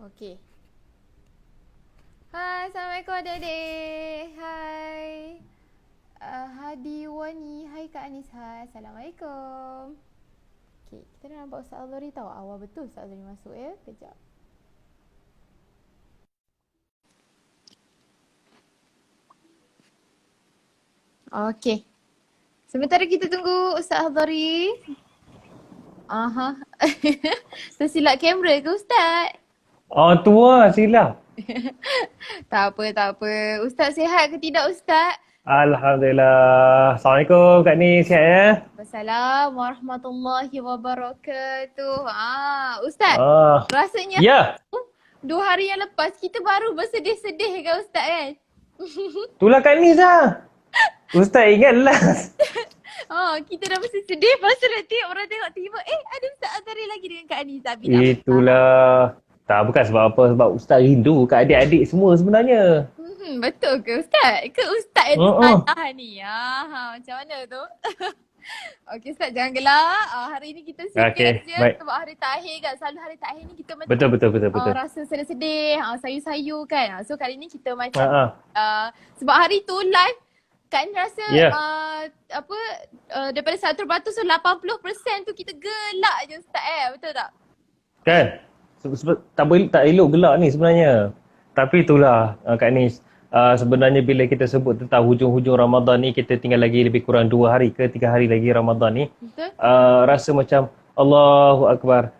Okey. Hai, Assalamualaikum adik-adik. Hai. Hadi Wani. Hai Kak Anis. Hai. Assalamualaikum. Okey, kita dah nampak Ustaz Azhari tahu. Awal betul Ustaz Azhari masuk ya. Kejap. Okey. Sementara kita tunggu Ustaz Azhari. Aha. Tersilap kamera ke Ustaz? Oh, tua silap. Tak apa, tak apa. Ustaz sihat ke tidak Ustaz? Alhamdulillah. Assalamualaikum Kak Ni, sihat ya? Assalamualaikum warahmatullahi wabarakatuh. Ustaz, Ah, rasanya ya. 2 hari yang lepas kita baru bersedih-sedih kan Ustaz kan? Itulah Kak Ni lah. Ustaz ingat last. Kita dah mesti sedih pasal nanti orang tengok tiba, ada Ustaz Azhari lagi dengan Kak Anis. Tapi tak apa. Itulah. Tak, bukan sebab apa. Sebab Ustaz rindu kat adik-adik semua sebenarnya. Betul ke Ustaz? Ke Ustaz yang Uh-uh. salah ni? Macam mana tu? Okey Ustaz, jangan gelak. Hari ni kita serius Okey, je baik. sebab hari terakhir kan. Selalu hari terakhir ni kita macam Betul, betul, betul, betul. rasa sedih-sedih, sayu-sayu kan. So kali ni kita macam Ha-ha. sebab hari tu live kan rasa Ya. daripada 100% so 80% tu kita gelak je Ustaz betul tak? Kan? Tak elok gelak ni sebenarnya. Tapi itulah Kak Nis. Sebenarnya bila kita sebut tentang hujung-hujung Ramadan ni, kita tinggal lagi lebih kurang 2 hari ke 3 hari lagi Ramadan ni. Betul? Rasa macam Allahu Akbar.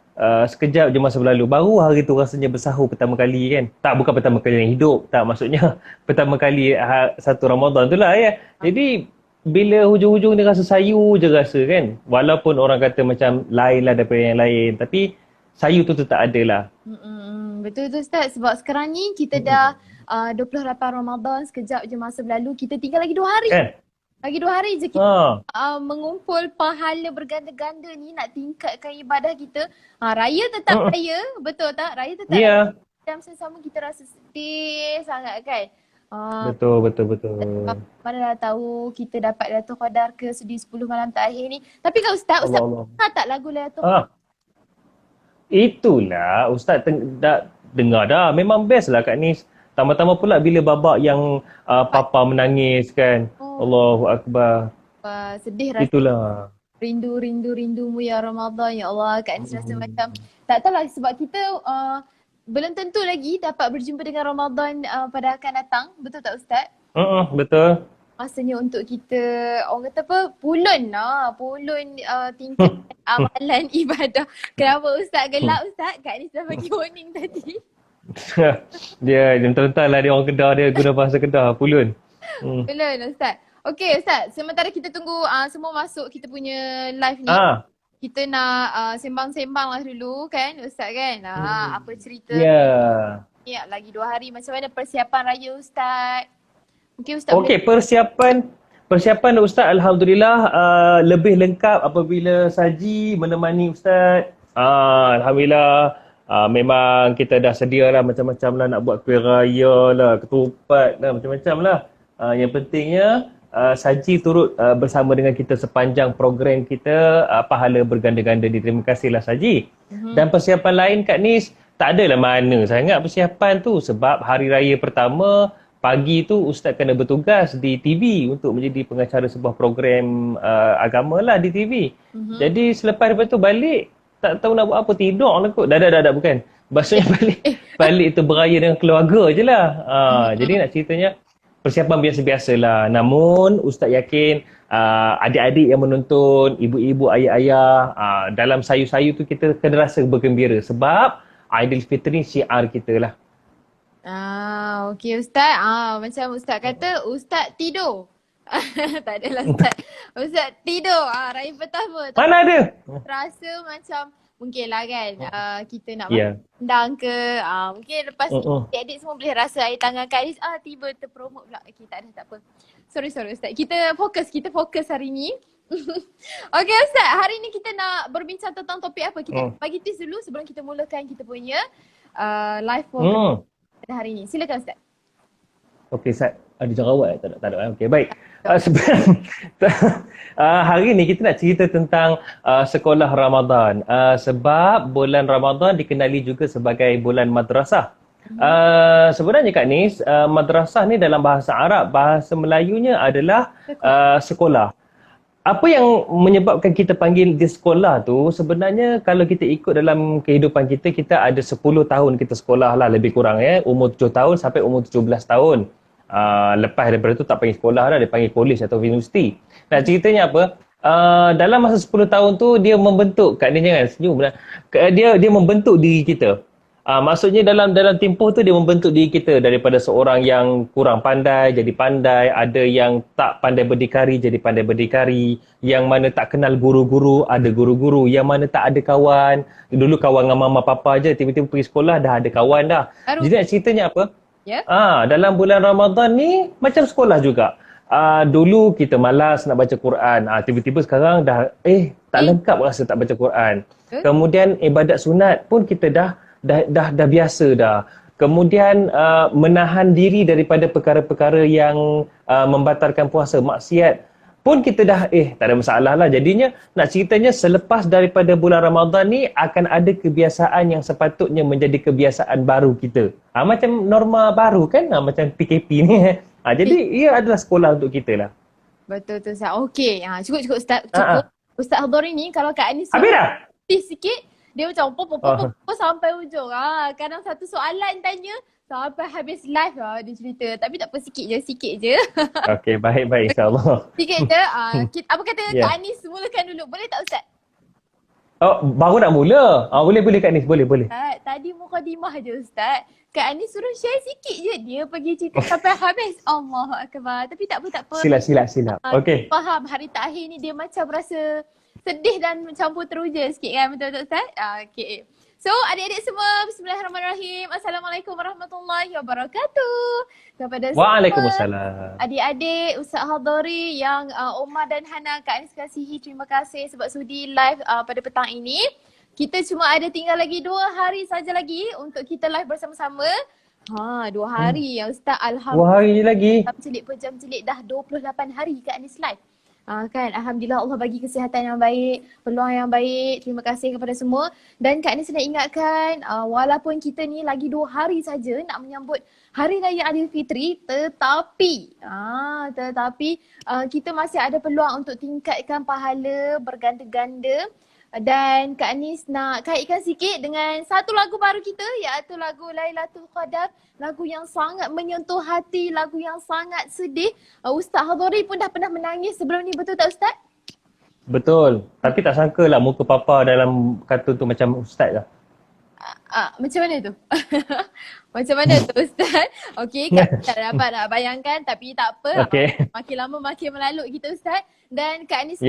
Sekejap je masa berlalu. Baru hari tu rasanya bersahur pertama kali kan. Tak, bukan pertama kali yang hidup. Tak, maksudnya pertama kali satu Ramadan tu lah ya. Jadi bila hujung-hujung ni rasa sayu je rasa kan. Walaupun orang kata macam lain lah daripada yang lain. Tapi sayu tu tetap ada lah. Betul tu Ustaz. Sebab sekarang ni kita dah 28 Ramadan, sekejap je masa berlalu. Kita tinggal lagi 2 hari. Kan? Lagi 2 hari je kita mengumpul pahala berganda-ganda ni nak tingkatkan ibadah kita. Raya tetap raya, betul tak? Raya tetap Ya. raya. Dan sama kita rasa sedih sangat kan? Betul, betul, betul. Mana dah tahu kita dapat Lailatul Qadar ke sedi 10 malam terakhir ni. Tapi kan Ustaz, Allah Ustaz Allah. pernah tak lagu Lailatul Qadar? Itulah Ustaz dah dengar dah. Memang best lah Kak Nis. Tambah-tambah pula bila babak yang Papa menangis kan. Allahu Akbar. Sedih rasa. Itulah. Rindumu ya Ramadan. Ya Allah, Kak Anis rasa macam tak tahulah sebab kita belum tentu lagi dapat berjumpa dengan Ramadan pada akan datang. Betul tak Ustaz? Betul. Masanya untuk kita, orang kata apa, pulun tingkat amalan ibadah. Kenapa Ustaz gelap Ustaz? Kak Anis dah bagi warning tadi. Dia mentah-mentah lah dia orang Kedah, dia guna bahasa Kedah. Pulun. Pulun Ustaz. Okey Ustaz, sementara kita tunggu semua masuk kita punya live ni. Kita nak sembang-sembang lah dulu kan Ustaz kan. Apa cerita ni lagi 2 hari, macam mana persiapan raya Ustaz? Mungkin Ustaz Okey, persiapan Ustaz Alhamdulillah lebih lengkap apabila Saji menemani Ustaz. Alhamdulillah. Memang kita dah sedia lah macam-macam lah, nak buat kuih raya lah, ketupat lah, macam-macam lah. Yang pentingnya Saji turut bersama dengan kita sepanjang program kita, pahala berganda-ganda ni. Terima kasihlah Saji. Dan persiapan lain Kak Nis, tak adalah mana sangat persiapan tu. Sebab hari raya pertama, pagi tu Ustaz kena bertugas di TV untuk menjadi pengacara sebuah program agama lah di TV. Jadi selepas daripada tu balik, tak tahu nak buat apa, tidur lah kot. Dah, bukan. Maksudnya balik tu beraya dengan keluarga je lah. Jadi nak ceritanya, persiapan biasa-biasa lah. Namun Ustaz yakin adik-adik yang menonton, ibu-ibu, ayah-ayah, dalam sayu-sayu tu kita kena rasa bergembira. Sebab Aidilfitri syiar kita lah. Okey Ustaz. Macam Ustaz kata, Ustaz tidur. Tak adalah Ustaz. Ustaz tidur. Raya pertama. Mana ada? Rasa macam mungkin lah kan kita nak Yeah. ke. Mungkin lepas ni adik semua boleh rasa air tangan Kak Anis. Tiba terpromote pula. Okey tak apa. Sorry Ustaz. Kita fokus hari ni. Okey Ustaz, hari ni kita nak berbincang tentang topik apa? Kita bagi tips dulu sebelum kita mulakan kita punya live program pada hari ni. Silakan Ustaz. Okey Ustaz, ada jerawat tak ada? Tak ada. Okey, baik. Sebenarnya hari ni kita nak cerita tentang sekolah Ramadan. Sebab bulan Ramadan dikenali juga sebagai bulan madrasah. Sebenarnya Kak Nis, madrasah ni dalam bahasa Arab, bahasa Melayunya adalah sekolah. Apa yang menyebabkan kita panggil di sekolah tu, sebenarnya kalau kita ikut dalam kehidupan kita, kita ada 10 tahun kita sekolah lah lebih kurang ya. Umur 7 tahun sampai umur 17 tahun. Lepas daripada tu tak panggil sekolah dah, dia panggil kolej atau universiti. Nah ceritanya apa? Dalam masa 10 tahun tu dia membentuk, Kak Nin jangan senyum lah. Dia membentuk diri kita. Maksudnya dalam tempoh tu dia membentuk diri kita daripada seorang yang kurang pandai jadi pandai, ada yang tak pandai berdikari jadi pandai berdikari, yang mana tak kenal guru-guru ada guru-guru, yang mana tak ada kawan, dulu kawan dengan mama papa je, tiba-tiba pergi sekolah dah ada kawan dah. Baru. Jadi nak ceritanya apa? Ya. Dalam bulan Ramadan ni macam sekolah juga. Dulu kita malas nak baca Quran. Tiba-tiba sekarang dah tak lengkap rasa tak baca Quran. Kemudian ibadat sunat pun kita dah biasa dah. Kemudian menahan diri daripada perkara-perkara yang membatalkan puasa, maksiat pun kita dah tak ada masalah lah. Jadinya nak ceritanya selepas daripada bulan Ramadan ni akan ada kebiasaan yang sepatutnya menjadi kebiasaan baru kita. Macam norma baru kan, macam PKP ni. Jadi ia adalah sekolah untuk kita lah. Betul tu Ustaz. Okey. Cukup Ustaz. Cukup. Ustaz Hadori ni kalau Kak Anis habis dah? sikit, dia macam pop sampai ujung. Kadang satu soalan tanya sampai habis live dia cerita. Tapi tak apa, sikit je. Okey, baik insya-Allah. Sikit je. Apa kata Kak Anis mulakan dulu. Boleh tak Ustaz? Baru nak mula. Boleh Kak Nis, boleh. Tadi mukadimah je Ustaz. Kak Anis suruh share sikit je. Dia pergi cerita sampai habis. Allahu Akbar. Tapi tak apa. Silap. Okey. Faham hari terakhir ni dia macam rasa sedih dan campur teruja sikit kan. Betul tak Ustaz? Okey. So adik-adik semua, bismillahirrahmanirrahim. Assalamualaikum warahmatullahi wabarakatuh. Kepada Waalaikumsalam. Adik-adik, Ustaz Hadori yang Omar dan Hana, Kak Anis kasihi, terima kasih sebab sudi live pada petang ini. Kita cuma ada tinggal lagi 2 hari saja lagi untuk kita live bersama-sama. 2 hari ya Ustaz, alhamdulillah. 2 hari je lagi. Pejam celik dah 28 hari Kak Anis live. Kan alhamdulillah Allah bagi kesihatan yang baik, peluang yang baik. Terima kasih kepada semua. Dan Kak Anis nak ingatkan walaupun kita ni lagi 2 hari saja nak menyambut Hari Raya Aidilfitri, tetapi kita masih ada peluang untuk tingkatkan pahala berganda-ganda. Dan Kak Anis nak kaitkan sikit dengan satu lagu baru kita, iaitu lagu Lailatul Qadar. Lagu yang sangat menyentuh hati, lagu yang sangat sedih. Ustaz Hadori pun dah pernah menangis sebelum ni, betul tak Ustaz? Betul. Tapi tak sangka lah muka papa dalam kartun tu macam Ustaz lah. Macam mana tu? Macam mana tu Ustaz? Okey, tak dapat nak bayangkan tapi tak apa. Okay. Makin lama makin melalut kita Ustaz. Dan Kak Anis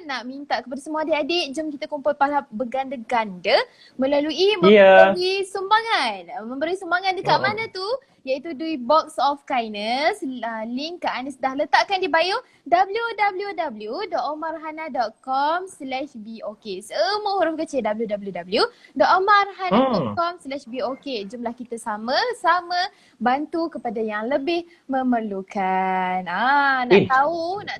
nak minta kepada semua adik-adik, jom kita kumpul pahala berganda-ganda melalui memberi sumbangan. Memberi sumbangan dekat mana tu? Iaitu di Box of Kindness. Link Kak Anis dah letakkan di bio, www.omarhana.com/bok. Semua huruf kecil, www.omarhana.com/bok. Jomlah kita sama-sama bantu kepada yang lebih memerlukan. Nak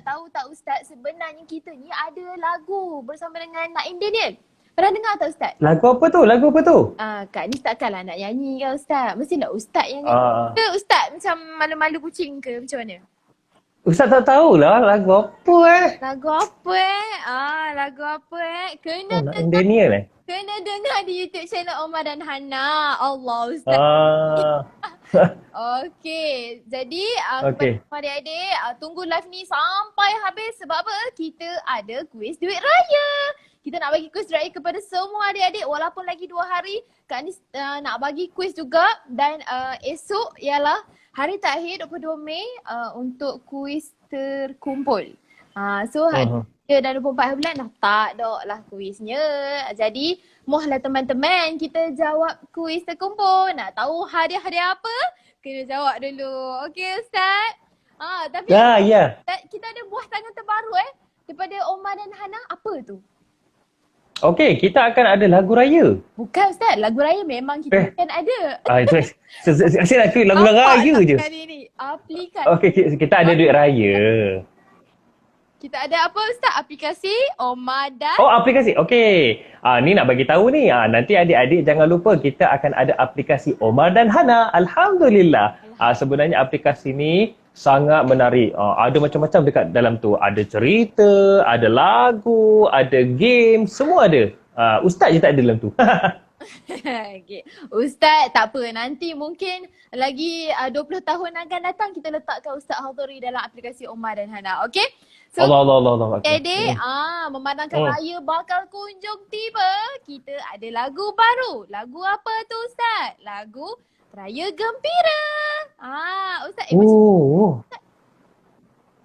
tahu tak Ustaz, sebenarnya kita ni ada lagu bersama dengan Naim Daniel. Pernah dengar tak Ustaz? Lagu apa tu? Kak Anis takkanlah nak nyanyi kan Ustaz. Mestilah Ustaz yang nyanyi. Ke Ustaz macam malu-malu kucing ke macam mana? Ustaz tak tahulah lagu apa Lagu apa? Kena Daniel kena dengar di YouTube channel Omar dan Hana. Allah Ustaz. Okey. Jadi kepada adik-adik, tunggu live ni sampai habis sebab apa? Kita ada kuis duit raya. Kita nak bagi kuis raya kepada semua adik-adik walaupun lagi 2 hari. Kak Anis nak bagi kuis juga dan esok ialah hari terakhir 22 Mei untuk kuis terkumpul. So hari 3 dan 24 bulan dah tak ada lah kuisnya. Jadi mohonlah teman-teman kita jawab kuis terkumpul. Nak tahu hadiah-hadiah apa? Kena jawab dulu. Okey Ustaz? Tapi kita ada buah tangan terbaru daripada Omar dan Hana. Apa tu? Okey, kita akan ada lagu raya. Bukan Ustaz, lagu raya memang kita akan ada. Itu saya nak tweet lagu raya je. Kali ni? Aplikasi. Okey, kita ada duit raya. Kita ada apa Ustaz? Aplikasi Omadan. Oh, aplikasi. Okey. Ni nak bagi tahu ni. Nanti adik-adik jangan lupa kita akan ada aplikasi Omar dan Hana. Alhamdulillah. Sebenarnya aplikasi ni sangat menarik. Ada macam-macam dekat dalam tu. Ada cerita, ada lagu, ada game, semua ada. Ustaz je tak ada dalam tu. Okay. Ustaz, tak apa. Nanti mungkin lagi 20 tahun akan datang kita letakkan Ustaz Hadhuri dalam aplikasi Omar dan Hana. Okay? So, Allah. adik, memandangkan raya bakal kunjung tiba, kita ada lagu baru. Lagu apa tu Ustaz? Lagu Raya Gembira. Ustaz,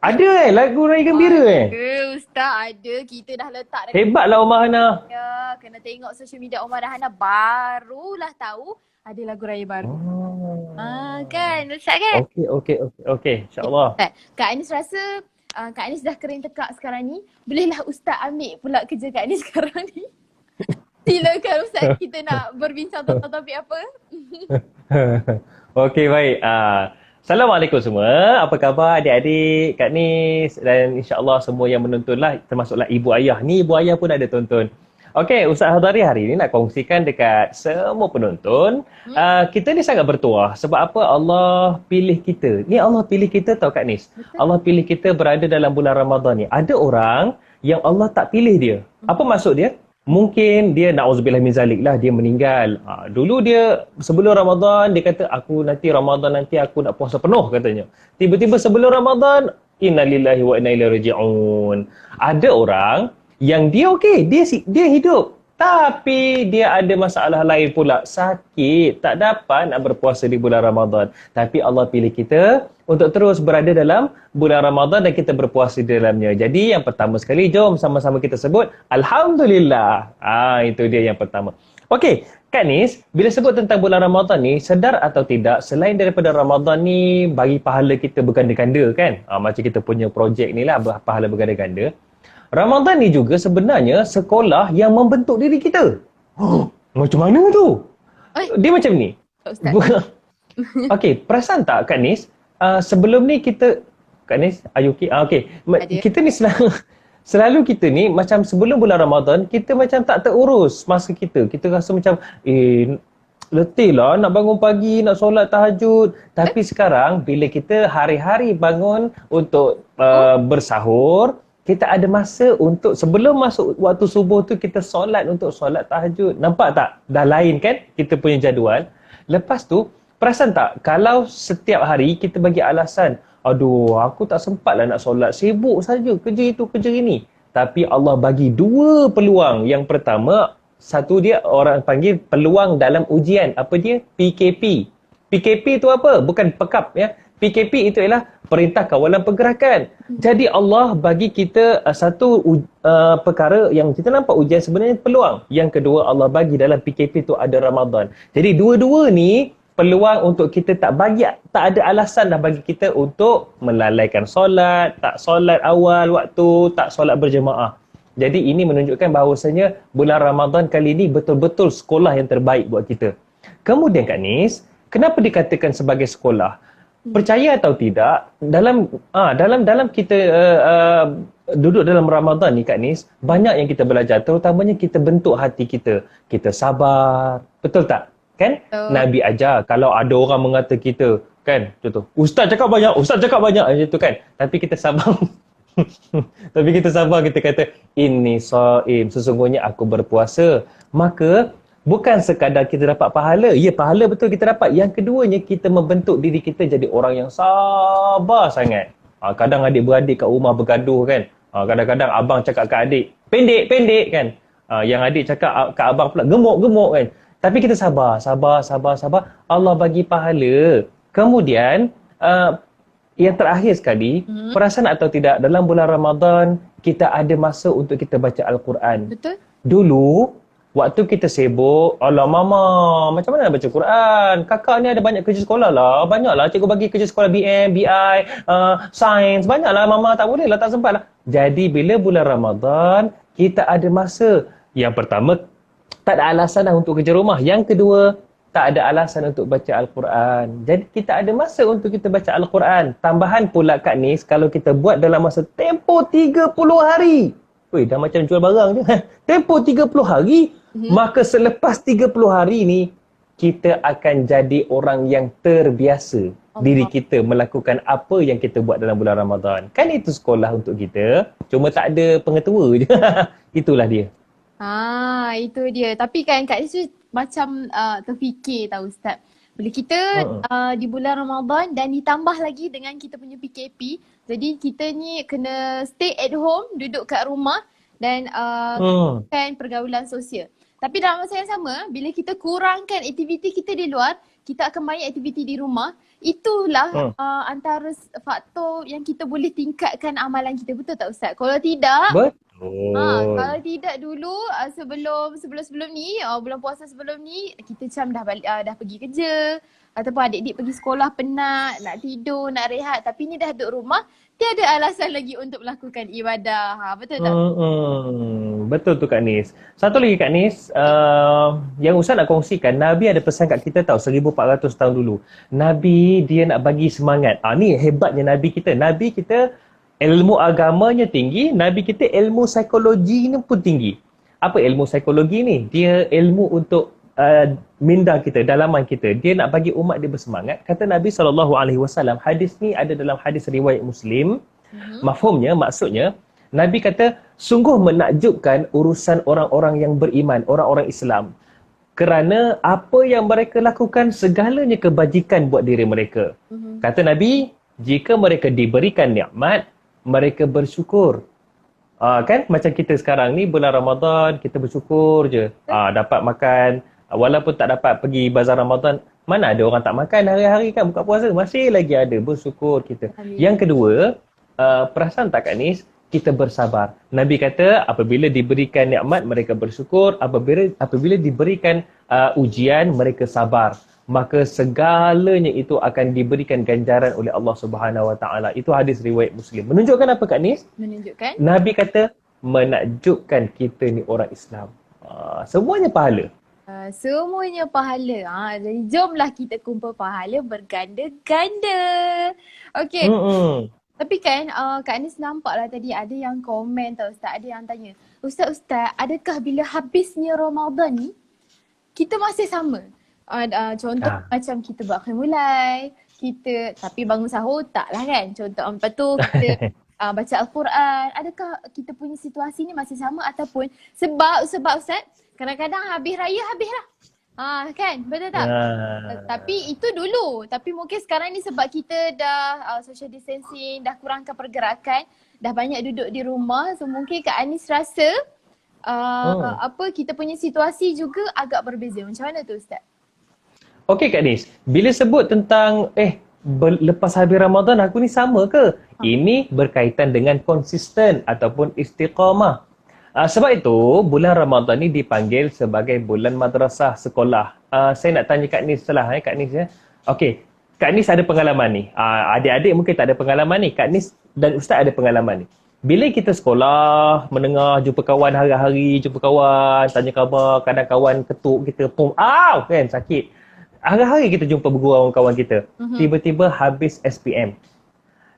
ada lagu Raya Gembira Ustaz, ada. Kita dah letak. Hebatlah Omar Hana. Ya, kena tengok social media Omar dan Hana. Barulah tahu ada lagu raya baru. Kan? Ustaz kan? Okey. InsyaAllah. Kak Anis rasa Kak Anis dah kering tekak sekarang ni. Bolehlah Ustaz ambil pula kerja Kak Anis sekarang ni. Silakan Ustaz, kita nak berbincang tentang topik apa? Okey, baik. Assalamualaikum semua. Apa khabar adik-adik, Kak Nis dan insya-Allah semua yang menontonlah, termasuklah ibu ayah. Ni ibu ayah pun ada tonton. Okey, Ustaz Hadhari hari ni nak kongsikan dekat semua penonton. Kita ni sangat bertuah. Sebab apa? Allah pilih kita. Ni Allah pilih kita tau Kak Nis. Allah pilih kita berada dalam bulan Ramadan ni. Ada orang yang Allah tak pilih dia. Apa maksud dia? Mungkin dia na'udzubillah min zalik lah, dia meninggal. Dulu dia sebelum Ramadan dia kata aku nanti Ramadan nanti aku nak puasa penuh katanya. Tiba-tiba sebelum Ramadan innalillahi wa inna ilaihi raji'un. Ada orang yang dia okey, dia hidup. Tapi dia ada masalah lain pula, sakit, tak dapat nak berpuasa di bulan Ramadan. Tapi Allah pilih kita untuk terus berada dalam bulan Ramadan dan kita berpuasa di dalamnya. Jadi yang pertama sekali, jom sama-sama kita sebut Alhamdulillah. Itu dia yang pertama. Okey, Kak Nis, bila sebut tentang bulan Ramadan ni, sedar atau tidak, selain daripada Ramadan ni bagi pahala kita berganda-ganda kan? Macam kita punya projek ni lah, pahala berganda-ganda. Ramadan ni juga sebenarnya sekolah yang membentuk diri kita. Macam mana tu? Dia macam ni. Okey, perasan tak Kak Nis? Sebelum ni kita... Kak Nis, are you okay? Okey. Kita ni selalu kita ni macam sebelum bulan Ramadan, kita macam tak terurus masa kita. Kita rasa macam, letih lah nak bangun pagi, nak solat tahajud. Tapi sekarang bila kita hari-hari bangun untuk bersahur, kita ada masa untuk sebelum masuk waktu subuh tu kita solat untuk solat tahajud. Nampak tak? Dah lain kan kita punya jadual. Lepas tu, perasan tak? Kalau setiap hari kita bagi alasan, aduh aku tak sempat lah nak solat, sibuk saja kerja itu, kerja ini. Tapi Allah bagi dua peluang. Yang pertama, satu dia orang panggil peluang dalam ujian. Apa dia? PKP. PKP tu apa? Bukan pekap ya. PKP itu ialah Perintah Kawalan Pergerakan. Jadi Allah bagi kita satu perkara yang kita nampak ujian sebenarnya peluang. Yang kedua Allah bagi dalam PKP itu ada Ramadan. Jadi dua-dua ni peluang untuk kita tak ada alasan dah bagi kita untuk melalaikan solat, tak solat awal waktu, tak solat berjemaah. Jadi ini menunjukkan bahawasanya bulan Ramadan kali ini betul-betul sekolah yang terbaik buat kita. Kemudian Kak Nis, kenapa dikatakan sebagai sekolah? Percaya atau tidak, dalam kita duduk dalam Ramadan ni Kak Nis, banyak yang kita belajar, terutamanya kita bentuk hati kita. Kita sabar, betul tak? Kan? Nabi ajar, kalau ada orang mengata kita, kan? Contoh, Ustaz cakap banyak, macam tu kan? Tapi kita sabar. Tapi kita sabar, kita kata, inni shaim, sesungguhnya aku berpuasa. Maka, bukan sekadar kita dapat pahala. Ya, pahala betul kita dapat. Yang keduanya, kita membentuk diri kita jadi orang yang sabar sangat. Kadang adik-beradik kat rumah bergaduh kan. Kadang-kadang abang cakap kat adik, pendek kan. Yang adik cakap kat abang pula, gemuk kan. Tapi kita sabar. Allah bagi pahala. Kemudian, yang terakhir sekali, perasan atau tidak, dalam bulan Ramadan, kita ada masa untuk kita baca Al-Quran. Betul. Dulu, waktu kita sibuk, alah mama, macam mana nak baca Quran? Kakak ni ada banyak kerja sekolah lah. Banyaklah cikgu bagi kerja sekolah BM, BI, sains. Banyaklah mama, tak boleh lah, tak sempat lah. Jadi bila bulan Ramadan, kita ada masa. Yang pertama, tak ada alasan lah untuk kerja rumah. Yang kedua, tak ada alasan untuk baca Al-Quran. Jadi kita ada masa untuk kita baca Al-Quran. Tambahan pula Kak Nis, kalau kita buat dalam masa tempoh 30 hari. Weh, dah macam jual barang je. Tempoh 30 hari, maka selepas 30 hari ni, kita akan jadi orang yang terbiasa. Diri kita melakukan apa yang kita buat dalam bulan Ramadan. Kan itu sekolah untuk kita. Cuma tak ada pengetua je. Itulah dia. Itu dia. Tapi kan Kak Nis tu macam terfikir tahu Ustaz. Bila kita di bulan Ramadan dan ditambah lagi dengan kita punya PKP, jadi kita ni kena stay at home, duduk kat rumah dan kan pergaulan sosial. Tapi dalam masa yang sama, bila kita kurangkan aktiviti kita di luar, kita akan banyak aktiviti di rumah. Itulah antara faktor yang kita boleh tingkatkan amalan kita. Betul tak Ustaz? Kalau tidak, kalau tidak dulu sebelum ni, bulan puasa sebelum ni, kita macam dah pergi kerja ataupun adik-adik pergi sekolah penat, nak tidur, nak rehat. Tapi ni dah duduk rumah, tiada alasan lagi untuk melakukan ibadah. Betul tak? Betul tu Kak Nis. Satu lagi Kak Nis, yang Ustaz nak kongsikan, Nabi ada pesan kat kita tahu 1400 tahun dulu. Nabi dia nak bagi semangat. Ni hebatnya Nabi kita. Nabi kita ilmu agamanya tinggi, Nabi kita ilmu psikologi ni pun tinggi. Apa ilmu psikologi ni? Dia ilmu untuk minda kita, dalaman kita. Dia nak bagi umat dia bersemangat. Kata Nabi SAW, hadis ni ada dalam hadis riwayat Muslim. Mafhumnya, maksudnya, Nabi kata, sungguh menakjubkan urusan orang-orang yang beriman, orang-orang Islam. Kerana apa yang mereka lakukan, segalanya kebajikan buat diri mereka. Kata Nabi, jika mereka diberikan nikmat, mereka bersyukur. Kan macam kita sekarang ni bulan Ramadan, kita bersyukur je. Dapat makan, walaupun tak dapat pergi bazar Ramadan, mana ada orang tak makan hari-hari kan buka puasa, masih lagi ada, bersyukur kita. Yang kedua, perasan tak Kak Nis, kita bersabar. Nabi kata apabila diberikan nikmat mereka bersyukur, apabila diberikan ujian mereka sabar. Maka segalanya itu akan diberikan ganjaran oleh Allah Subhanahu Wa Taala. Itu hadis riwayat Muslim. Menunjukkan apa Kak Nis? Menunjukkan? Nabi kata menakjubkan kita ni orang Islam. Semuanya pahala. Semuanya pahala. Jadi jomlah kita kumpul pahala berganda-ganda. Okey. Tapi kan Kak Nis nampaklah tadi ada yang komen tau Ustaz. Ada yang tanya, Ustaz, adakah bila habisnya Ramadan ni kita masih sama? Contoh macam kita buat khemulai, kita tapi bangun sahur tak lah kan. Contoh lepas tu kita baca Al-Quran. Adakah kita punya situasi ni masih sama ataupun sebab Ustaz, kadang-kadang habis raya habis lah. Kan? Betul tak? Tapi itu dulu. Tapi mungkin sekarang ni sebab kita dah social distancing, dah kurangkan pergerakan, dah banyak duduk di rumah. So mungkin Kak Anis rasa kita punya situasi juga agak berbeza. Macam mana tu Ustaz? Okey Kak Nis, bila sebut tentang lepas habis Ramadan aku ni sama ke? Ini berkaitan dengan konsisten ataupun istiqamah. Sebab itu bulan Ramadan ni dipanggil sebagai bulan madrasah sekolah. Saya nak tanya Kak Nis setelah Kak Nis ya. Okey, Kak Nis ada pengalaman ni. Adik-adik mungkin tak ada pengalaman ni. Kak Nis dan Ustaz ada pengalaman ni. Bila kita sekolah, menengah, jumpa kawan hari-hari, jumpa kawan, tanya khabar, kadang kawan ketuk kita, kan sakit. Hari-hari kita jumpa bergurau dengan kawan kita. Tiba-tiba habis SPM.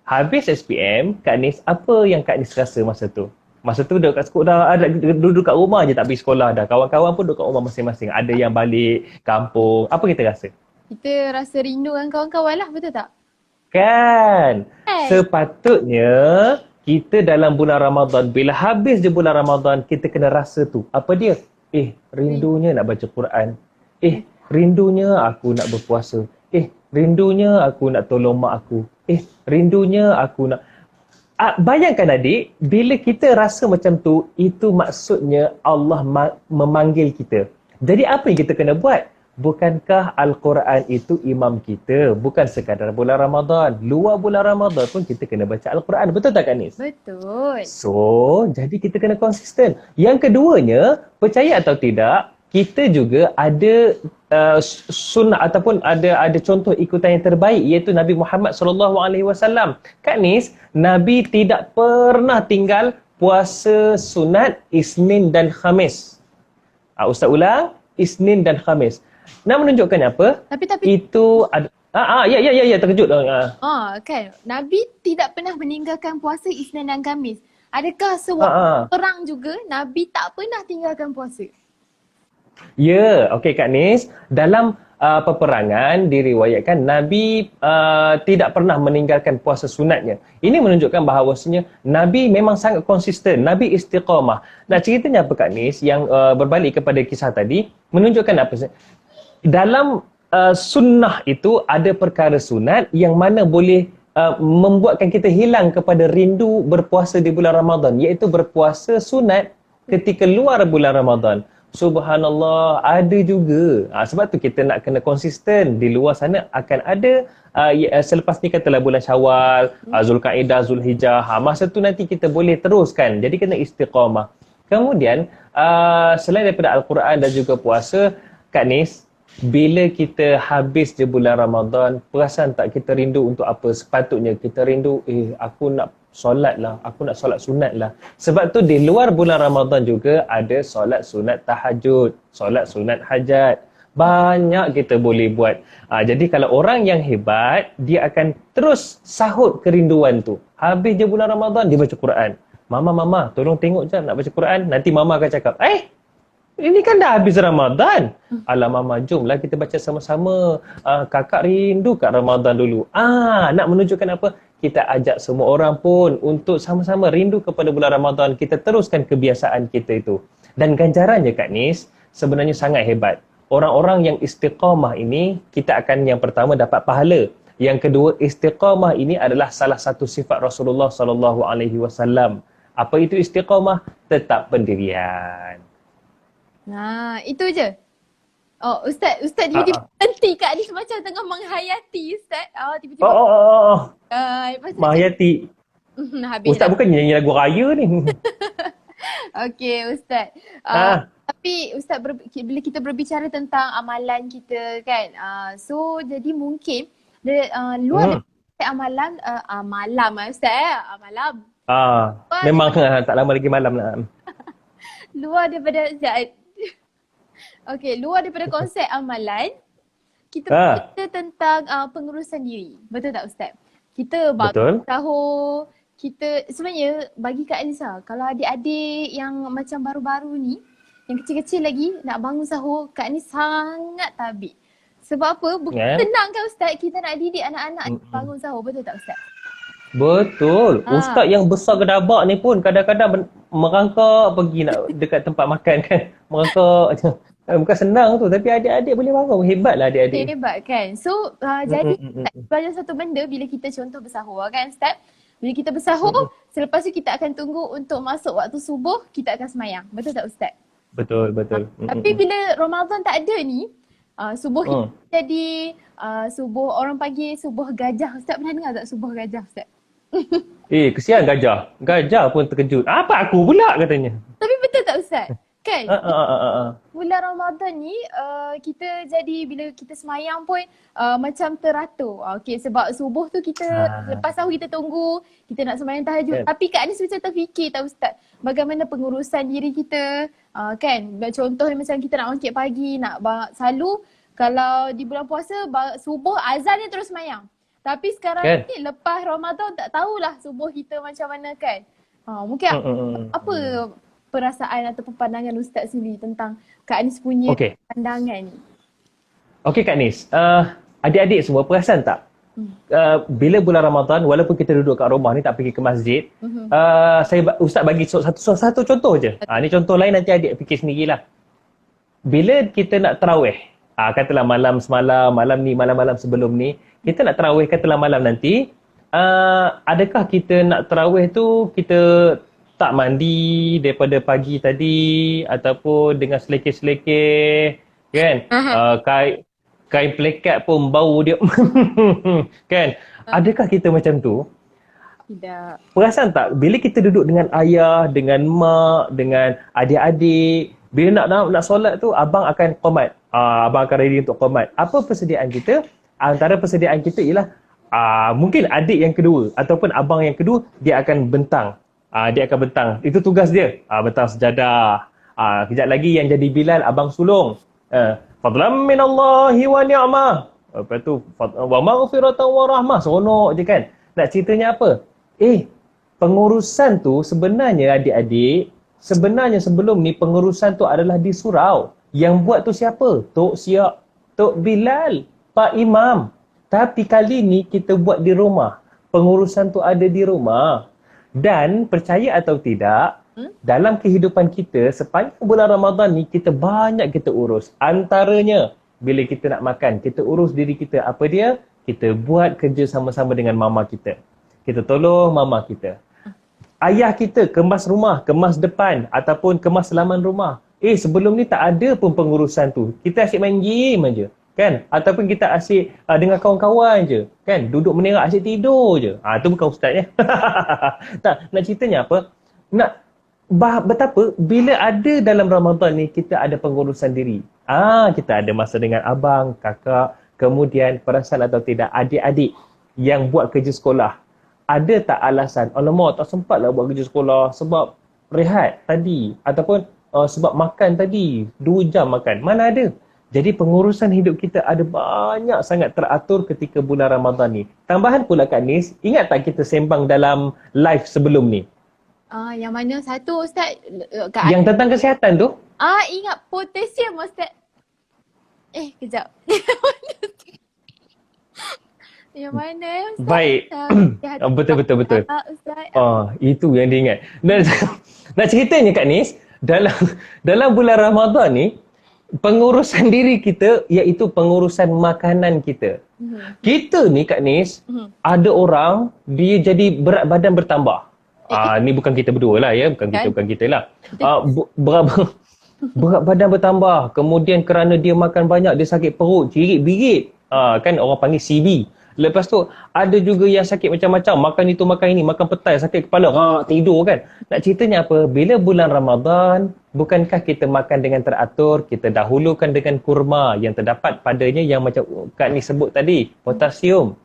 Habis SPM, Kak Nis, apa yang Kak Nis rasa masa tu? Masa tu duduk kat sekolah, duduk kat rumah je tak pergi sekolah dah. Kawan-kawan pun duduk kat rumah masing-masing. Ada yang balik kampung. Apa kita rasa? Kita rasa rindu dengan kawan-kawan lah, betul tak? Kan? Sepatutnya kita dalam bulan Ramadan, bila habis je bulan Ramadan, kita kena rasa tu. Apa dia? Rindunya nak baca Quran. Rindunya aku nak berpuasa. Rindunya aku nak tolong mak aku. Rindunya aku nak... Bayangkan adik, bila kita rasa macam tu, itu maksudnya Allah memanggil kita. Jadi apa yang kita kena buat? Bukankah Al-Quran itu imam kita? Bukan sekadar bulan Ramadan. Luar bulan Ramadan pun kita kena baca Al-Quran. Betul tak Kak Nis? Betul. So, jadi kita kena konsisten. Yang keduanya, percaya atau tidak, kita juga ada sunnah ataupun ada contoh ikutan yang terbaik, iaitu Nabi Muhammad SAW. Kak Nis, Nabi tidak pernah tinggal puasa sunat Isnin dan Khamis. Ustaz ulang, Isnin dan Khamis. Nak menunjukkan apa? Tapi Itu ada ya terkejut. kan Nabi tidak pernah meninggalkan puasa Isnin dan Khamis. Adakah sewaktu perang juga Nabi tak pernah tinggalkan puasa? Ya, okey Kak Nis. Dalam peperangan diriwayatkan Nabi tidak pernah meninggalkan puasa sunatnya. Ini menunjukkan bahawasanya Nabi memang sangat konsisten. Nabi istiqamah. Nah, ceritanya apa Kak Nis yang berbalik kepada kisah tadi menunjukkan apa? Dalam sunnah itu ada perkara sunat yang mana boleh membuatkan kita hilang kepada rindu berpuasa di bulan Ramadan, iaitu berpuasa sunat ketika luar bulan Ramadan. Subhanallah, ada juga. Sebab tu kita nak kena konsisten. Di luar sana akan ada selepas ni katalah bulan Syawal, Zulkaidah, Zulhijjah. Masa tu nanti kita boleh teruskan. Jadi kena istiqamah. Kemudian selain daripada Al-Quran dan juga puasa, Kak Nis, bila kita habis je bulan Ramadan, perasan tak kita rindu untuk apa? Sepatutnya kita rindu, aku nak solat lah, aku nak solat sunat lah. Sebab tu di luar bulan Ramadan juga ada solat sunat tahajud, solat sunat hajat. Banyak kita boleh buat. Jadi kalau orang yang hebat, dia akan terus sahut kerinduan tu. Habis je bulan Ramadan, dia baca Quran. Mama, tolong tengok je nak baca Quran. Nanti mama akan cakap, ini kan dah habis Ramadan. Alah mama, jomlah kita baca sama-sama. Kakak rindu kat Ramadan dulu. Nak menunjukkan apa? Kita ajak semua orang pun untuk sama-sama rindu kepada bulan Ramadan. Kita teruskan kebiasaan kita itu. Dan ganjarannya Kak Nis sebenarnya sangat hebat. Orang-orang yang istiqamah ini, kita akan yang pertama dapat pahala. Yang kedua, istiqamah ini adalah salah satu sifat Rasulullah SAW. Apa itu istiqamah? Tetap pendirian. Itu je. Ustaz tiba-tiba berhenti Kak Nis macam tengah menghayati Ustaz. Tiba-tiba. Menghayati. Habis Ustaz bukan nyanyi lagu raya ni. Okey Ustaz. Tapi Ustaz bila kita berbicara tentang amalan kita kan. So jadi mungkin luar daripada amalan Ustaz amalam. Memang tak lama lagi malam lah. Luar daripada luar daripada konsep amalan, kita bercerita tentang pengurusan diri. Betul tak Ustaz? Kita bangun sahur, kita sebenarnya bagi Kak Anissa, kalau adik-adik yang macam baru-baru ni, yang kecil-kecil lagi nak bangun sahur, Kak Anis sangat tabik. Sebab apa? Bukan senang kan Ustaz kita nak didik anak-anak bangun sahur. Betul tak Ustaz? Betul. Ustaz yang besar gedabak ni pun kadang-kadang merangkak pergi nak dekat tempat makan kan. Merangkak macam bukan senang tu, tapi adik-adik boleh bangun. Hebatlah adik-adik. Hebat kan. So jadi belajar satu benda bila kita contoh bersahur kan Ustaz. Bila kita bersahur, selepas tu kita akan tunggu untuk masuk waktu subuh, kita akan semayang. Betul tak Ustaz? Betul. Tapi bila Ramadan tak ada ni, subuh kita jadi subuh orang panggil subuh gajah. Ustaz pernah dengar tak subuh gajah Ustaz? Kesian gajah. Gajah pun terkejut. Apa aku pula katanya. Tapi betul tak Ustaz? Kan? Bulan Ramadan ni kita jadi bila kita semayang pun macam teratur. Sebab subuh tu kita lepas sahur kita tunggu, kita nak semayang tahajud. Tapi Kak Anis macam terfikir tak Ustaz, bagaimana pengurusan diri kita kan? Contohnya macam kita nak bangkit pagi, nak selalu kalau di bulan puasa subuh azan ni terus semayang. Tapi sekarang ni lepas Ramadan tak tahulah subuh kita macam mana kan. Mungkin apa perasaan ataupun pandangan Ustaz sendiri tentang Kak Anis punya pandangan ni? Okey Kak Anis, adik-adik semua perasan tak? Bila bulan Ramadan, walaupun kita duduk kat rumah ni tak pergi ke masjid, Ustaz bagi satu contoh je. Ni contoh lain, nanti adik fikir sendirilah. Bila kita nak tarawih, katalah malam semalam, malam sebelum ni, kita nak tarawih katalah malam nanti, adakah kita nak tarawih tu kita tak mandi daripada pagi tadi ataupun dengan selekeh-selekeh kan? Kain plekat pun bau dia kan? Adakah kita macam tu? Tidak. Perasan tak bila kita duduk dengan ayah, dengan mak, dengan adik-adik, bila nak solat tu abang akan qomat. Abang akan ready untuk qomat. Apa persediaan kita? Antara persediaan kita ialah mungkin adik yang kedua ataupun abang yang kedua dia akan bentang. Dia akan bentang. Itu tugas dia. Bentang sejadah. Kejap lagi yang jadi Bilal abang sulung. Fadlan minallahi wa ni'mah. Lepas tu wa maghfiratan wa rahmah. Seronok je kan. Nak ceritanya apa? Pengurusan tu sebenarnya adik-adik, sebenarnya sebelum ni pengurusan tu adalah di surau. Yang buat tu siapa? Tok Siap, Tok Bilal, Pak Imam. Tapi kali ni kita buat di rumah. Pengurusan tu ada di rumah. Dan percaya atau tidak, dalam kehidupan kita sepanjang bulan Ramadan ni kita banyak kita urus. Antaranya bila kita nak makan, kita urus diri kita. Apa dia? Kita buat kerja sama-sama dengan mama kita. Kita tolong mama kita. Ayah kita kemas rumah, kemas depan ataupun kemas halaman rumah. Sebelum ni tak ada pun pengurusan tu. Kita asyik main game aja, kan? Ataupun kita asyik dengan kawan-kawan je, kan? Duduk menerak asyik tidur je. Tu bukan ustaz ya. Tak, nak ceritanya apa? Betapa bila ada dalam Ramadan ni kita ada pengurusan diri. Kita ada masa dengan abang, kakak, kemudian perasan atau tidak adik-adik yang buat kerja sekolah. Ada tak alasan, alamak tak sempat lah buat kerja sekolah sebab rehat tadi ataupun sebab makan tadi, 2 jam makan. Mana ada? Jadi pengurusan hidup kita ada banyak sangat teratur ketika bulan Ramadan ni. Tambahan pula Kak Nis, ingat tak kita sembang dalam live sebelum ni? Yang mana satu Ustaz? Yang tentang kesihatan tu? Ingat potasium Ustaz. Kejap. Yang mana Ustaz? Baik. Betul. Ustaz. Itu yang dia ingat. Nak ceritanya Kak Nis, dalam bulan Ramadan ni, pengurusan diri kita iaitu pengurusan makanan kita. Kita ni Kak Nis, ada orang dia jadi berat badan bertambah. Ni bukan kita berdua lah ya, bukan kita lah. Berat badan bertambah, kemudian kerana dia makan banyak, dia sakit perut, cirit-birit. Kan orang panggil CB. Lepas tu ada juga yang sakit macam-macam, makan itu makan ini, makan petai, sakit kepala, tidur kan. Nak ceritanya apa? Bila bulan Ramadan, bukankah kita makan dengan teratur, kita dahulukan dengan kurma yang terdapat padanya yang macam Kak ni sebut tadi, potasium.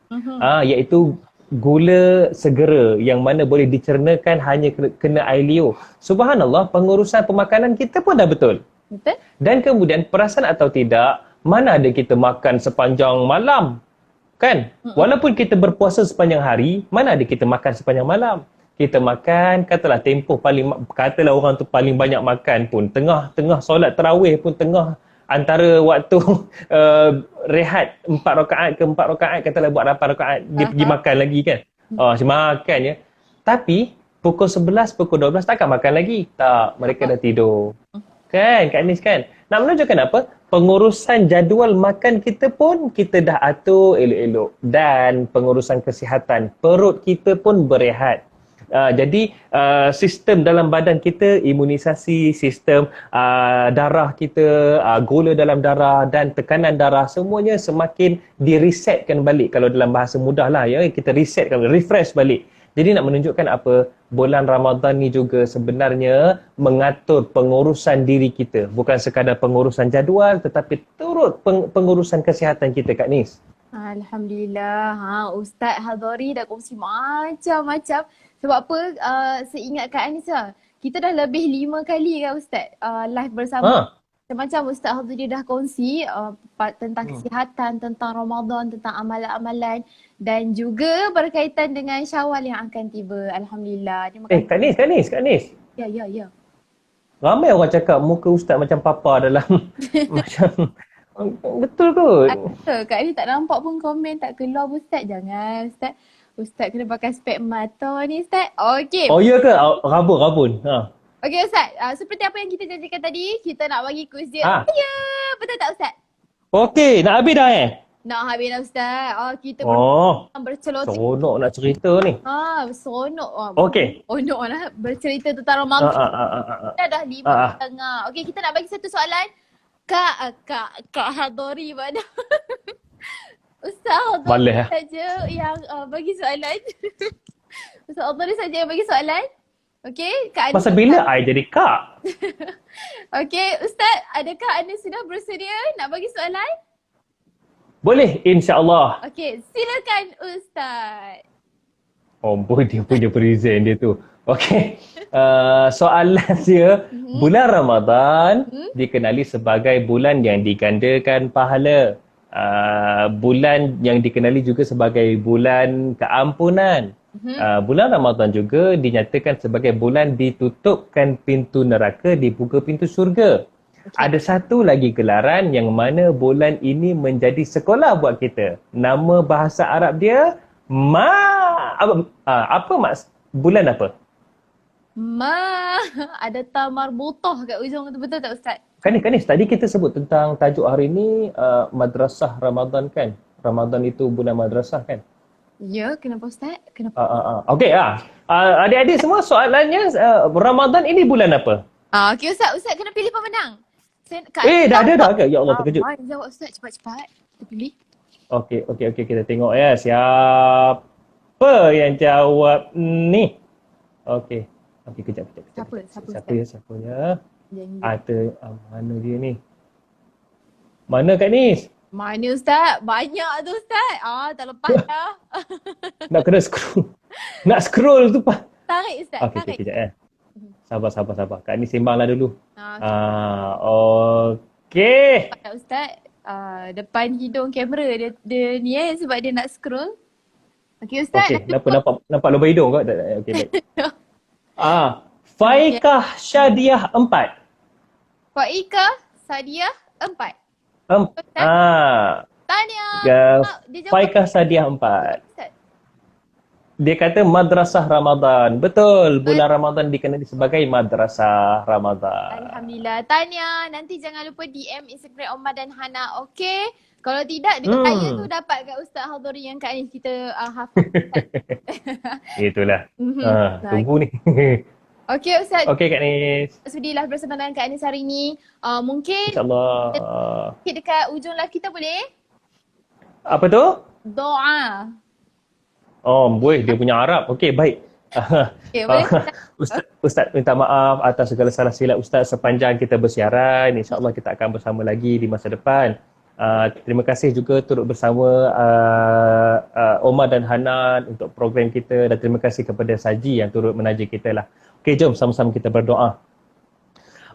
Iaitu gula segera yang mana boleh dicernakan hanya kena air liur. Subhanallah, pengurusan pemakanan kita pun dah betul. Betul. Dan kemudian perasan atau tidak, mana ada kita makan sepanjang malam? Kan? Walaupun kita berpuasa sepanjang hari, mana ada kita makan sepanjang malam? Kita makan, katalah orang tu paling banyak makan pun tengah solat tarawih pun tengah antara waktu rehat 4 rakaat ke 4 rakaat, katalah buat 8 rakaat, dia pergi makan lagi kan. Makan ya. Tapi pukul 11, pukul 12 takkan makan lagi. Tak, mereka dah tidur. Kan Kak Nis kan? Nak menunjukkan apa? Pengurusan jadual makan kita pun kita dah atur elok-elok. Dan pengurusan kesihatan, perut kita pun berehat. Jadi sistem dalam badan kita, imunisasi, sistem darah kita, gula dalam darah dan tekanan darah, semuanya semakin diresetkan balik. Kalau dalam bahasa mudah lah ya, kita resetkan, refresh balik. Jadi nak menunjukkan apa? Bulan Ramadan ni juga sebenarnya mengatur pengurusan diri kita. Bukan sekadar pengurusan jadual tetapi turut pengurusan kesihatan kita Kak Nis. Alhamdulillah. Ustaz Hadhari dah kongsi macam-macam. Sebab apa? Seingat Kak Anis lah, kita dah lebih 5 kali kan Ustaz live bersama. Macam Ustaz Hadhari dah kongsi tentang kesihatan, tentang Ramadan, tentang amalan-amalan dan juga berkaitan dengan Syawal yang akan tiba. Alhamdulillah. Kak Nis. Ya. Ramai orang cakap muka Ustaz macam papa dalam macam betul kot? Betul. Kak Nis tak nampak pun komen tak keluar Ustaz. Jangan Ustaz. Ustaz kena pakai spek mata ni Ustaz. Okey. Oh ya ke? Rabun. Okey Ustaz, seperti apa yang kita janjikan tadi, kita nak bagi kuis dia. Ya, betul tak Ustaz? Okey, nak habis dah Nak habis dah Ustaz. Kita berceloteh. Seronok nak cerita ni. Seronok. Okey. Seronok lah bercerita tentang Ramadan. Kita dah 5:30. Okey, kita nak bagi satu soalan. Kak Hadhari mana? Ustaz Hadhari saja yang bagi soalan. Ustaz Hadhari saja yang bagi soalan. Okey, Kak Anies. Masa bila I jadi kak? Okey, Ustaz, adakah anda sudah bersedia nak bagi soalan? Boleh, insya-Allah. Okey, silakan Ustaz. Boy dia punya present dia tu. Okey. Soalan dia, bulan Ramadan dikenali sebagai bulan yang digandakan pahala. Bulan yang dikenali juga sebagai bulan keampunan. Bulan Ramadan juga dinyatakan sebagai bulan ditutupkan pintu neraka, dibuka pintu syurga. Ada satu lagi gelaran yang mana bulan ini menjadi sekolah buat kita. Nama bahasa Arab dia apa bulan apa? Ada tamar butoh kat ujung tu, betul tak Ustaz? Kanis, tadi kita sebut tentang tajuk hari ni Madrasah Ramadan kan? Ramadan itu bulan madrasah kan? Ya, kenapa Ustaz? Kenapa? Okey, adik-adik semua soalannya Ramadan ini bulan apa? Okey Ustaz, Ustaz kena pilih pemenang. Dah ada ke? Ya Allah, terkejut. Jawab Ustaz cepat-cepat. Kita pilih. Okey, kita tengok ya. Siapa yang jawab ni? Okey, kejap. Siapa ya? Ada mana dia ni? Mana Kak Nis? Mana Ustaz? Banyak tu Ustaz. Tak lepas dah. Nak kena scroll. Nak scroll tu pak. Tarik Ustaz, Okey, tarik. kejap ya. Sabar. Kak Nis sembanglah dulu. Okay. Okey. Ustaz, depan hidung kamera dia ni sebab dia nak scroll. Okey Ustaz. Okey, nampak lubang hidung kau? Okey, baik. Faikah Syadiah 4. Faika Sadiah 4. Tanya. Dia jawab Faikah Syadiah 4. Ustaz. Dia kata Madrasah Ramadan. Betul, bulan Ramadan dikenali sebagai Madrasah Ramadan. Alhamdulillah. Tanya, nanti jangan lupa DM Instagram Omar dan Hana, okey? Kalau tidak, dekat saya tu dapat kat Ustaz Hadori yang kat ni kita hafal. Itulah. Tunggu ni. Okey Ustaz. Okey Kak Nis. Sudilah bersama dengan Kak Anis hari ni. Mungkin InsyaAllah. dekat ujung live kita boleh? Apa tu? Doa. Boleh. Dia punya Arab. Okey, baik. Okey, boleh? Ustaz minta maaf atas segala salah silap Ustaz sepanjang kita bersiaran. InsyaAllah kita akan bersama lagi di masa depan. Terima kasih juga turut bersama Omar dan Hanan untuk program kita, dan terima kasih kepada Saji yang turut menaja kita lah. Okey, jom sama-sama kita berdoa.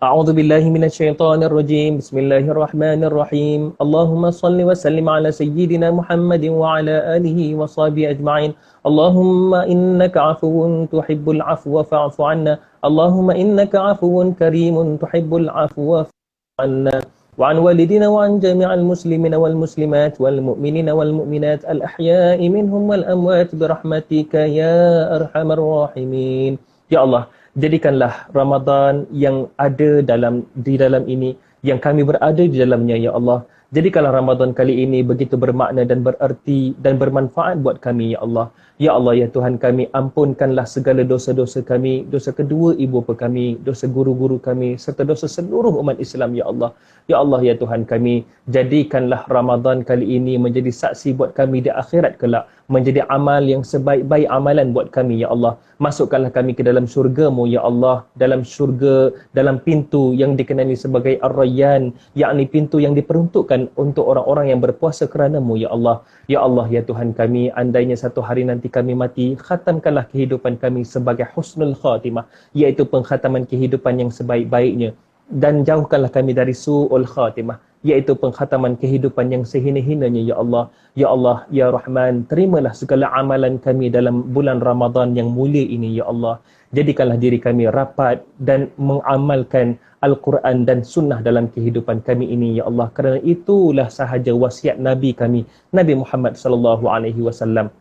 A'udzu billahi minasyaitonir rajim. Bismillahirrahmanirrahim. Allahumma salli wa sallim ala sayyidina Muhammadin wa ala alihi wa sahbihi ajma'in. Allahumma innaka 'afuwun tuhibbul 'afwa fa'fu 'anna. Allahumma innaka 'afuwun karimun tuhibbul 'afwa fa'fu 'anna. وعن والدينا وعن جميع المسلمين والمسلمات والمؤمنين والمؤمنات الأحياء منهم والأموات برحمتك يا أرحم الراحمين. Ya Allah, jadikanlah Ramadan yang ada di dalam ini, yang kami berada di dalamnya, ya Allah. Jadikanlah Ramadan kali ini begitu bermakna dan bererti dan bermanfaat buat kami, ya Allah. Ya Allah, ya Tuhan kami, ampunkanlah segala dosa-dosa kami, dosa kedua ibu bapa kami, dosa guru-guru kami, serta dosa seluruh umat Islam, ya Allah. Ya Allah, ya Tuhan kami, jadikanlah Ramadan kali ini menjadi saksi buat kami di akhirat kelak, menjadi amal yang sebaik-baik amalan buat kami, ya Allah. Masukkanlah kami ke dalam syurga-Mu, ya Allah, dalam syurga, dalam pintu yang dikenali sebagai Ar-Rayyan, yakni pintu yang diperuntukkan untuk orang-orang yang berpuasa kerana-Mu, ya Allah. Ya Allah, ya Tuhan kami, andainya satu hari nanti kami mati, khatamkanlah kehidupan kami sebagai husnul khatimah, iaitu pengkhataman kehidupan yang sebaik-baiknya, dan jauhkanlah kami dari su'ul khatimah, iaitu pengkhataman kehidupan yang sehina-hinanya, ya Allah. Ya Allah, ya Rahman, terimalah segala amalan kami dalam bulan Ramadan yang mulia ini, ya Allah. Jadikanlah diri kami rapat dan mengamalkan Al-Quran dan Sunnah dalam kehidupan kami ini, ya Allah. Kerana itulah sahaja wasiat Nabi kami, Nabi Muhammad sallallahu alaihi wasallam.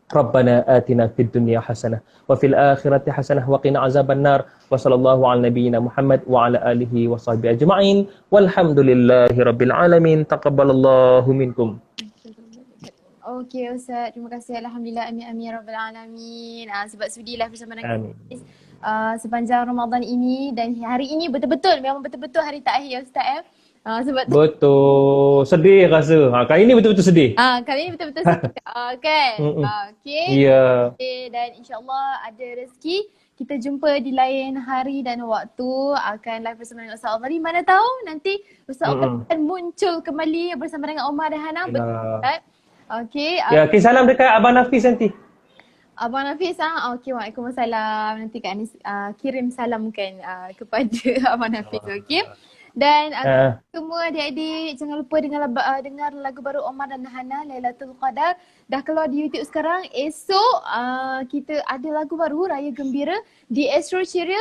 Rabbana atina fid dunya hasanah wa fil akhirati hasanah wa qina azaban nar. Wa sallallahu ala nabiyyina Muhammad wa ala alihi wa sahbihi ajma'in. Walhamdulillahi rabbil alamin. Taqabbalallahu minkum. Okey Ustaz, terima kasih. Alhamdulillah, amin amin rabbil alamin. Sebab sudilah bersama dengan sepanjang Ramadan ini, dan hari ini memang betul-betul hari terakhir ya Ustaz. Sebab betul. Sedih rasa. Kali ini betul-betul sedih. Kali ini betul-betul sedih. Kan? Okey. Ya. Dan insya-Allah ada rezeki kita jumpa di lain hari dan waktu, akan live bersama dengan Ustaz Omar. Mana tahu nanti Ustaz Omar akan muncul kembali bersama dengan Omar dan Hana. Betul. Okey. Ya, salam dekat Abang Nafis nanti. Abang Nafis, okey, waalaikumsalam. Nanti Kak Anis kirim salam mungkin kepada Abang Nafis, okey. Dan Ah, semua adik-adik jangan lupa dengar lagu baru Omar dan Hana, Lailatul Qadar. Dah keluar di YouTube sekarang. Esok kita ada lagu baru, Raya Gembira di Astro Ceria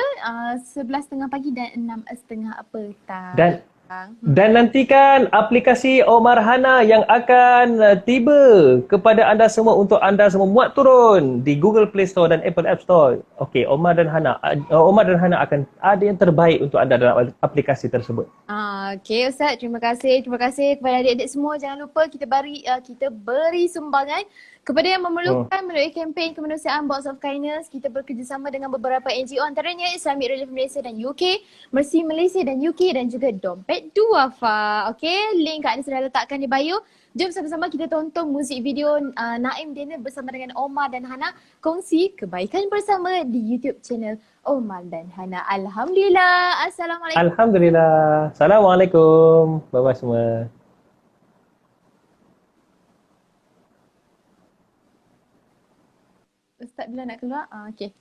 11.30 pagi dan 6.30 petang. dan Dan nantikan aplikasi Omar Hana yang akan tiba kepada anda semua untuk anda semua muat turun di Google Play Store dan Apple App Store. Okey, Omar dan Hana akan ada yang terbaik untuk anda dalam aplikasi tersebut. Okey Ustaz, terima kasih. Terima kasih kepada adik-adik semua. Jangan lupa kita beri sumbangan kepada yang memerlukan melalui kempen kemanusiaan Box of Kindness. Kita bekerjasama dengan beberapa NGO antaranya Islamic Relief Malaysia dan UK, Mercy Malaysia dan UK dan juga Dompet Duafa. Okey, link Kak Anis sudah letakkan di bio. Jom sama-sama kita tonton muzik video Naim Daniel bersama dengan Omar dan Hana kongsi kebaikan bersama di YouTube channel Omar dan Hana. Alhamdulillah. Assalamualaikum. Alhamdulillah. Assalamualaikum. Bye-bye semua. Ustaz bila nak keluar? Okey.